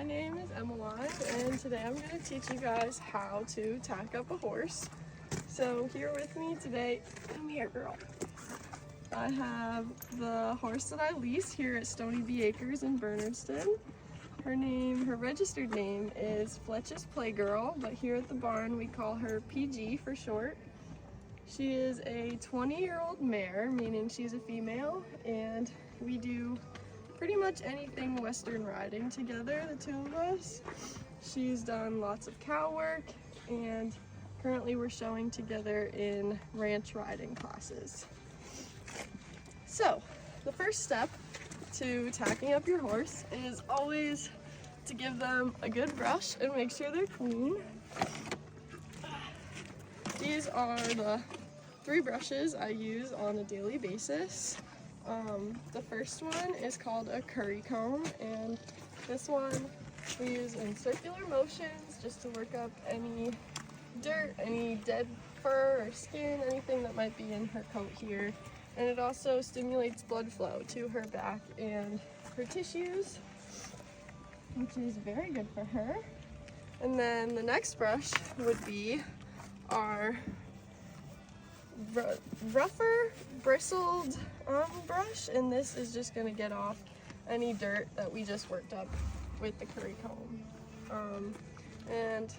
My name is Emmeline, and today I'm going to teach you guys how to tack up a horse. So here with me today, come here girl, I have the horse that I lease here at Stony Bee Acres in Bernardston. Her registered name is Fletch's Playgirl, but here at the barn we call her PG for short. She is a 20-year-old mare, meaning she's a female, and we do pretty much anything Western riding together, the two of us. She's done lots of cow work, and currently we're showing together in ranch riding classes. So, the first step to tacking up your horse is always to give them a good brush and make sure they're clean. These are the 3 brushes I use on a daily basis. The first one is called a curry comb, and this one we use in circular motions just to work up any dirt, any dead fur or skin, anything that might be in her coat here. And it also stimulates blood flow to her back and her tissues, which is very good for her. And then the next brush would be our rougher bristled brush, and this is just going to get off any dirt that we just worked up with the curry comb. And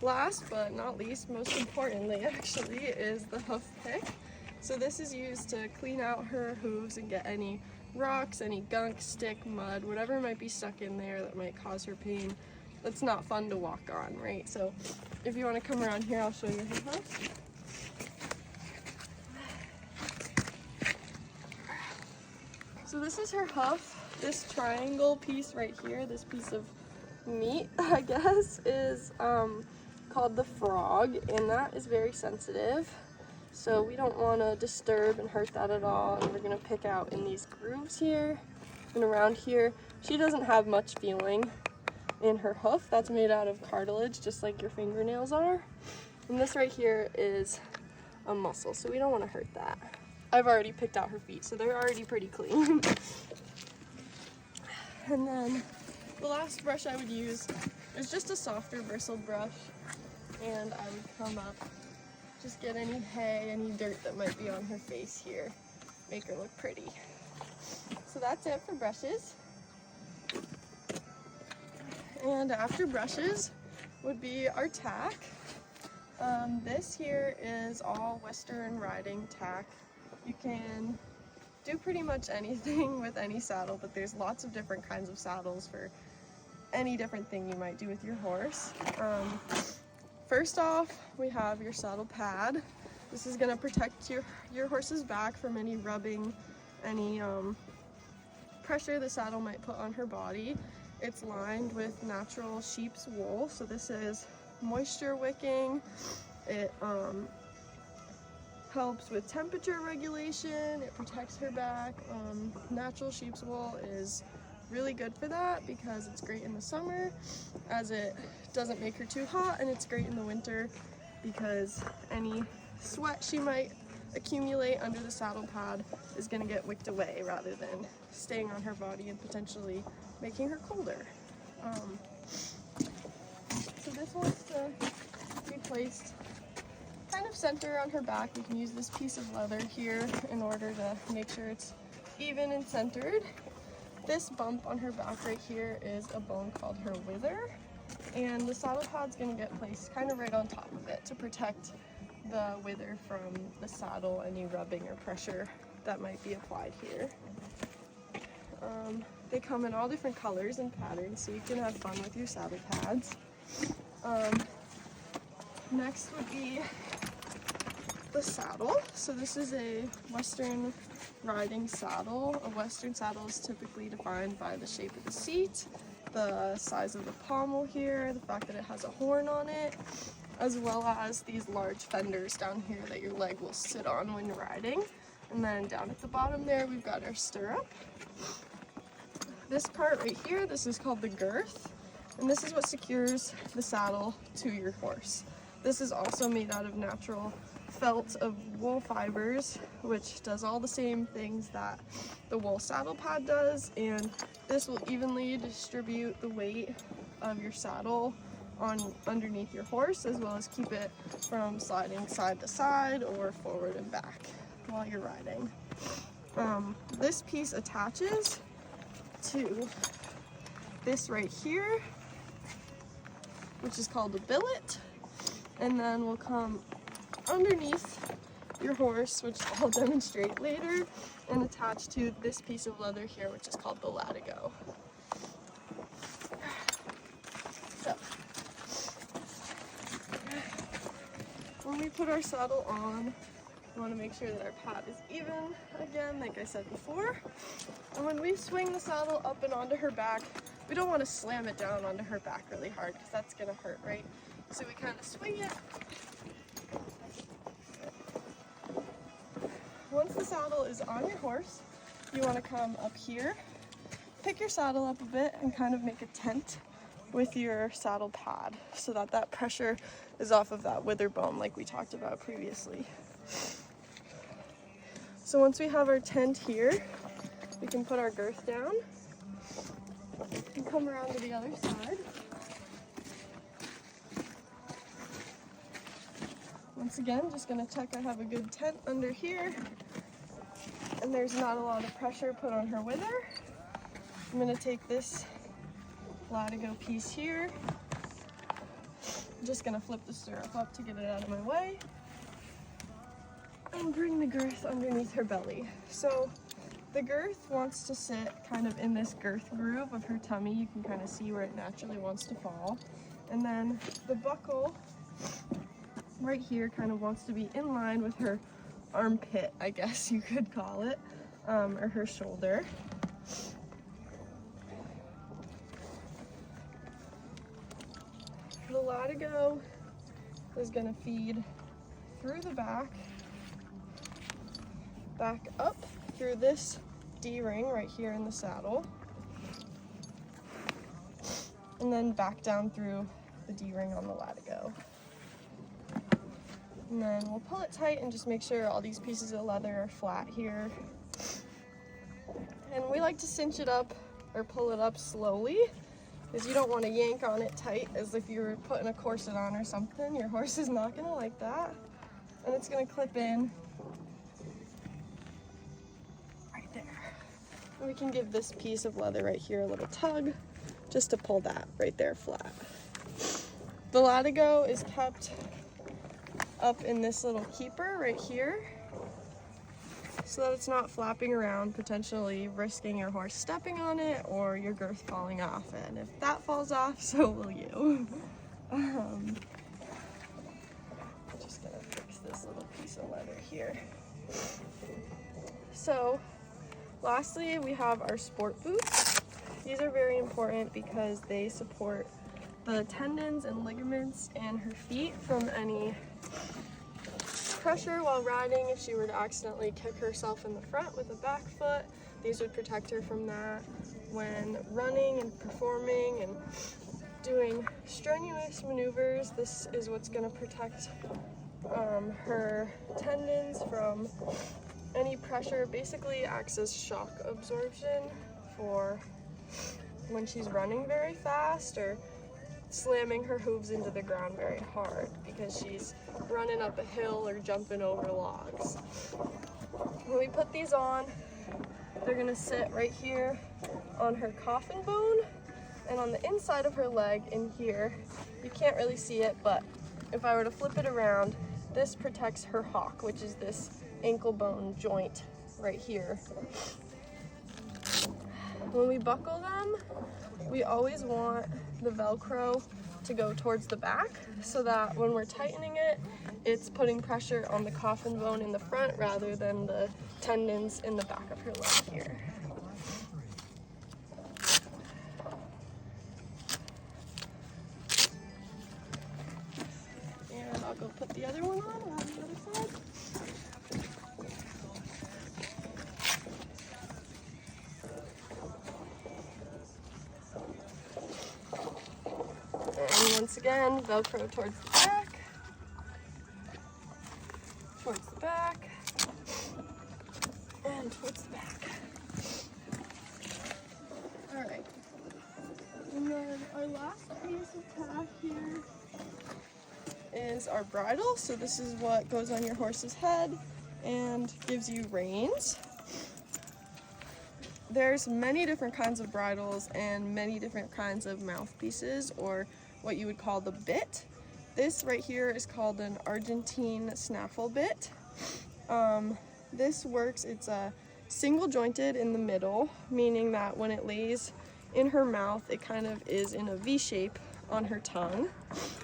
last but not least, most importantly actually, is the hoof pick. So this is used to clean out her hooves and get any rocks, any gunk, stick, mud, whatever might be stuck in there that might cause her pain. That's not fun to walk on, right? So if you want to come around here, I'll show you her hoof. So this is her hoof. This triangle piece right here, this piece of meat, I guess, is called the frog, and that is very sensitive. So we don't want to disturb and hurt that at all, and we're going to pick out in these grooves here and around here. She doesn't have much feeling in her hoof. That's made out of cartilage, just like your fingernails are. And this right here is a muscle, so we don't want to hurt that. I've already picked out her feet, so they're already pretty clean. And then the last brush I would use is just a softer bristled brush, and I would come up, just get any hay, any dirt that might be on her face here, make her look pretty. So that's it for brushes. And after brushes would be our tack. This here is all Western riding tack. You can do pretty much anything with any saddle, but there's lots of different kinds of saddles for any different thing you might do with your horse. First off, we have your saddle pad. This is going to protect your horse's back from any rubbing, any pressure the saddle might put on her body. It's lined with natural sheep's wool, so this is moisture wicking. It helps with temperature regulation, it protects her back. Natural sheep's wool is really good for that because it's great in the summer as it doesn't make her too hot, and it's great in the winter because any sweat she might accumulate under the saddle pad is going to get wicked away rather than staying on her body and potentially making her colder. So this wants to be placed kind of center on her back. We can use this piece of leather here in order to make sure it's even and centered. This bump on her back right here is a bone called her wither, and the saddle pad's going to get placed kind of right on top of it to protect the wither from the saddle, any rubbing or pressure that might be applied here. They come in all different colors and patterns, so you can have fun with your saddle pads. Next would be the saddle. So this is a Western riding saddle. A Western saddle is typically defined by the shape of the seat, the size of the pommel here, the fact that it has a horn on it, as well as these large fenders down here that your leg will sit on when riding. And then down at the bottom there, we've got our stirrup. This part right here, this is called the girth, and this is what secures the saddle to your horse. This is also made out of natural felt of wool fibers, which does all the same things that the wool saddle pad does, and this will evenly distribute the weight of your saddle on underneath your horse, as well as keep it from sliding side to side or forward and back while you're riding. This piece attaches to this right here, which is called a billet, and then will come underneath your horse, which I'll demonstrate later, and attach to this piece of leather here, which is called the latigo. So, when we put our saddle on, we want to make sure that our pad is even again, like I said before. And when we swing the saddle up and onto her back, we don't want to slam it down onto her back really hard because that's going to hurt, right? So we kind of swing it. Once the saddle is on your horse, you want to come up here, pick your saddle up a bit, and kind of make a tent with your saddle pad so that that pressure is off of that wither bone like we talked about previously. So once we have our tent here, we can put our girth down and come around to the other side. Once again, just going to check I have a good tent under here and there's not a lot of pressure put on her wither. I'm going to take this latigo piece here. I'm just going to flip the stirrup up to get it out of my way and bring the girth underneath her belly. So the girth wants to sit kind of in this girth groove of her tummy. You can kind of see where it naturally wants to fall. And then the buckle right here kind of wants to be in line with her armpit, I guess you could call it, or her shoulder. The latigo is going to feed through the back up through this D-ring right here in the saddle, and then back down through the D-ring on the latigo. And then we'll pull it tight and just make sure all these pieces of leather are flat here. And we like to cinch it up or pull it up slowly, because you don't want to yank on it tight as if you were putting a corset on or something. Your horse is not going to like that. And it's going to clip in right there. And we can give this piece of leather right here a little tug just to pull that right there flat. The latigo is kept up in this little keeper right here so that it's not flapping around, potentially risking your horse stepping on it or your girth falling off. And if that falls off, so will you. Just gonna fix this little piece of leather here. So lastly, we have our sport boots. These are very important because they support the tendons and ligaments in her feet from any pressure while riding. If she were to accidentally kick herself in the front with a back foot, these would protect her from that. When running and performing and doing strenuous maneuvers, this is what's going to protect her tendons from any pressure. Basically acts as shock absorption for when she's running very fast or slamming her hooves into the ground very hard because she's running up a hill or jumping over logs. When we put these on, they're gonna sit right here on her coffin bone and on the inside of her leg in here. You can't really see it, but if I were to flip it around, this protects her hock, which is this ankle bone joint right here. When we buckle them, we always want the Velcro to go towards the back so that when we're tightening it, it's putting pressure on the coffin bone in the front rather than the tendons in the back of her leg here. And I'll go put the other one on the other side. And once again, Velcro towards the back. what's back. Alright. And then our last piece of tack here is our bridle. So this is what goes on your horse's head and gives you reins. There's many different kinds of bridles and many different kinds of mouthpieces, or what you would call the bit. This right here is called an Argentine snaffle bit. This works, it's single jointed in the middle, meaning that when it lays in her mouth, it kind of is in a V shape on her tongue.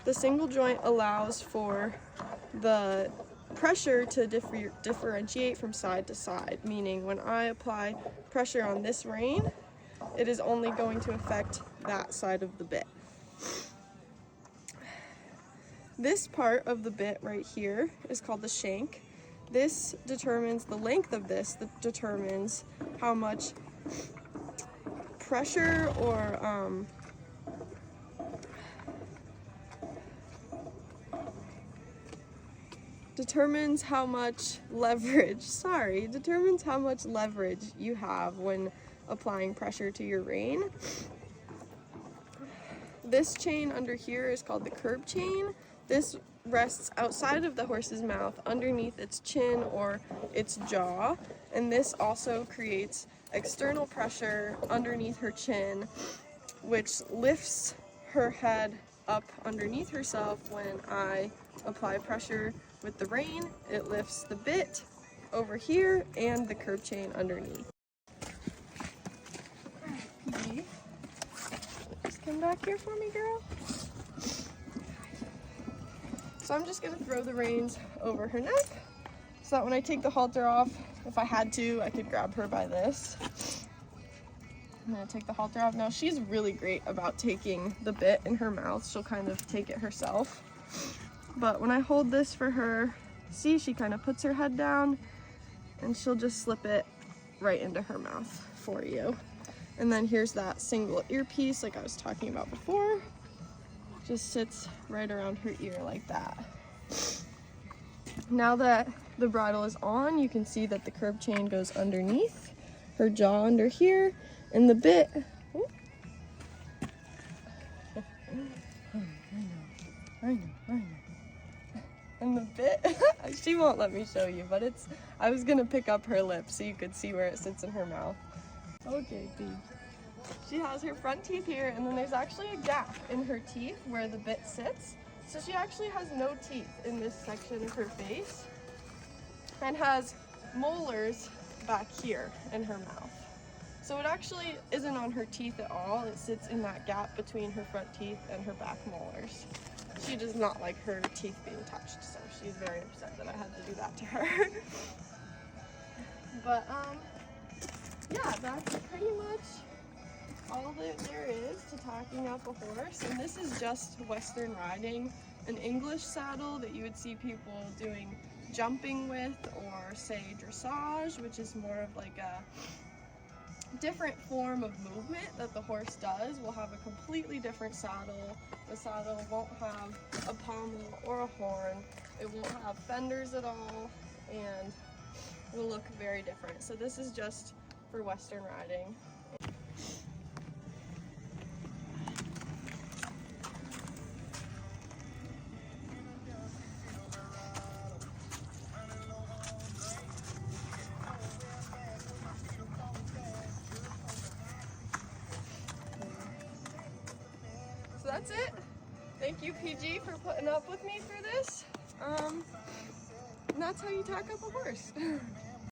The single joint allows for the pressure to differentiate from side to side, meaning when I apply pressure on this rein, it is only going to affect that side of the bit. This part of the bit right here is called the shank. This determines the length of this, that determines how much pressure or determines how much leverage you have when applying pressure to your rein. This chain under here is called the curb chain. This rests outside of the horse's mouth, underneath its chin or its jaw, and this also creates external pressure underneath her chin, which lifts her head up underneath herself. When I apply pressure with the rein, it lifts the bit over here and the curb chain underneath. PG, just come back here for me, girl. So I'm just gonna throw the reins over her neck so that when I take the halter off, if I had to, I could grab her by this. I'm gonna take the halter off. Now she's really great about taking the bit in her mouth. She'll kind of take it herself. But when I hold this for her, see, she kind of puts her head down and she'll just slip it right into her mouth for you. And then here's that single earpiece like I was talking about before. Just sits right around her ear like that. Now that the bridle is on, you can see that the curb chain goes underneath her jaw under here, and the bit, I know. And the bit, she won't let me show you, but I was gonna pick up her lip so you could see where it sits in her mouth. Okay, B. She has her front teeth here, and then there's actually a gap in her teeth where the bit sits. So she actually has no teeth in this section of her face and has molars back here in her mouth. So it actually isn't on her teeth at all. It sits in that gap between her front teeth and her back molars. She does not like her teeth being touched, so she's very upset that I had to do that to her. But yeah, that's pretty much all that there is to tacking up a horse. And this is just Western riding, an English saddle that you would see people doing jumping with, or say dressage, which is more of like a different form of movement that the horse does, will have a completely different saddle. The saddle won't have a pommel or a horn. It won't have fenders at all, and it will look very different. So this is just for Western riding. So that's it. Thank you, PG, for putting up with me for this. And that's how you tack up a horse.